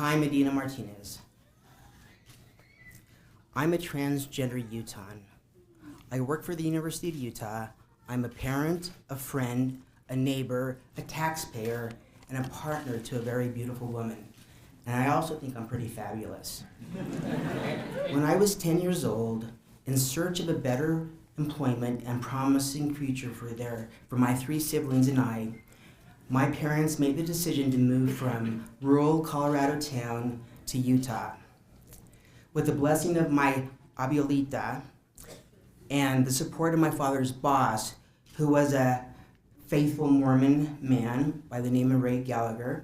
I'm Medina Martinez. I'm a transgender Utahn. I work for the University of Utah. I'm a parent, a friend, a neighbor, a taxpayer, and a partner to a very beautiful woman. And I also think I'm pretty fabulous. When I was 10 years old, in search of a better employment and promising future for my 3 siblings and I, my parents made the decision to move from rural Colorado town to Utah. With the blessing of my abuelita and the support of my father's boss, who was a faithful Mormon man by the name of Ray Gallagher,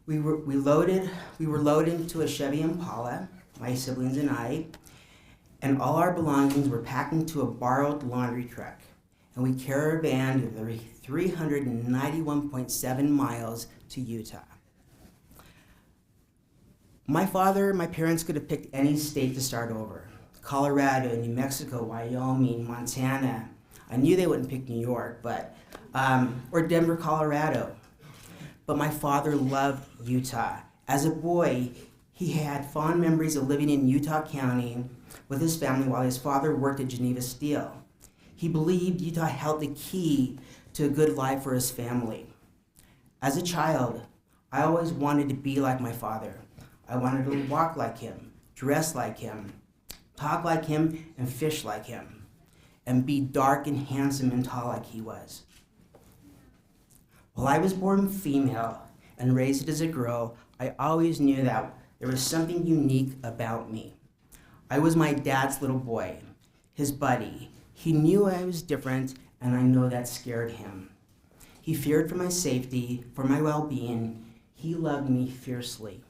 we were loaded into a Chevy Impala, my siblings and I, and all our belongings were packed into a borrowed laundry truck. And we caravanned the 391.7 miles to Utah. My parents could have picked any state to start over. Colorado, New Mexico, Wyoming, Montana. I knew they wouldn't pick New York, or Denver, Colorado. But my father loved Utah. As a boy, he had fond memories of living in Utah County with his family while his father worked at Geneva Steel. He believed Utah held the key to a good life for his family. As a child, I always wanted to be like my father. I wanted to walk like him, dress like him, talk like him, and fish like him, and be dark and handsome and tall like he was. While I was born female and raised as a girl, I always knew that there was something unique about me. I was my dad's little boy, his buddy. He knew I was different, and I know that scared him. He feared for my safety, for my well-being. He loved me fiercely.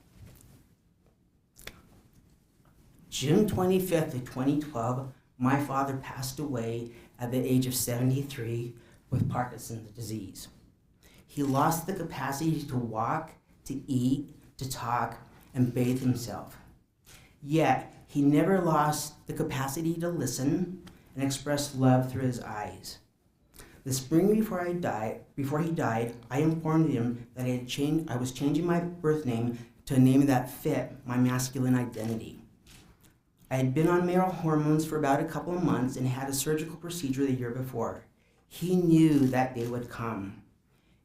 June 25th of 2012, my father passed away at the age of 73 with Parkinson's disease. He lost the capacity to walk, to eat, to talk, and bathe himself. Yet, he never lost the capacity to listen and express love through his eyes. The spring before he died, I informed him that I was changing my birth name to a name that fit my masculine identity. I had been on male hormones for about a couple of months and had a surgical procedure the year before. He knew that day would come.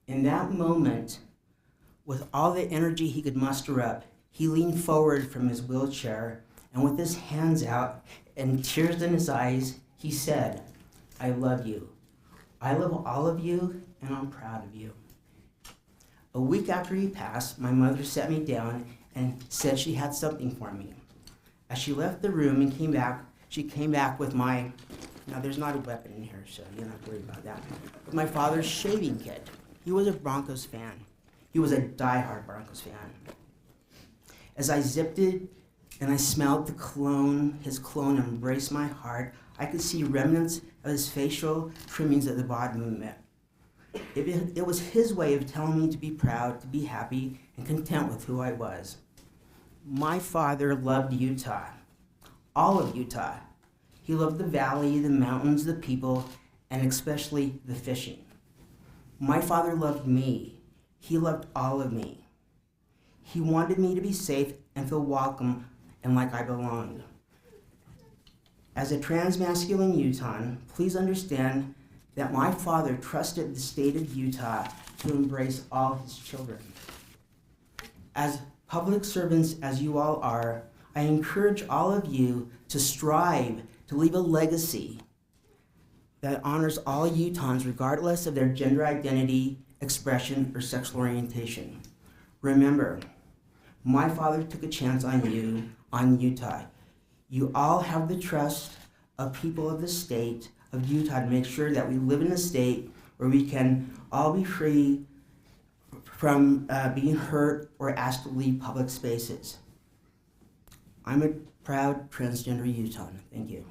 In that moment, with all the energy he could muster up, he leaned forward from his wheelchair and with his hands out and tears in his eyes, he said, "I love you. I love all of you, and I'm proud of you." A week after he passed, my mother sat me down and said she had something for me. As she left the room and she came back with now there's not a weapon in here, so you don't have to worry about that, with my father's shaving kit. He was a Broncos fan. He was a diehard Broncos fan. As I zipped it and I smelled his cologne embraced my heart, I could see remnants of his facial trimmings at the bottom of it. It was his way of telling me to be proud, to be happy, and content with who I was. My father loved Utah, all of Utah. He loved the valley, the mountains, the people, and especially the fishing. My father loved me. He loved all of me. He wanted me to be safe and feel welcome and like I belonged. As a transmasculine Utahn, please understand that my father trusted the state of Utah to embrace all his children. As public servants as you all are, I encourage all of you to strive to leave a legacy that honors all Utahns regardless of their gender identity, expression, or sexual orientation. Remember, my father took a chance on you, on Utah. You all have the trust of people of the state of Utah to make sure that we live in a state where we can all be free from being hurt or asked to leave public spaces. I'm a proud transgender Utahn. Thank you.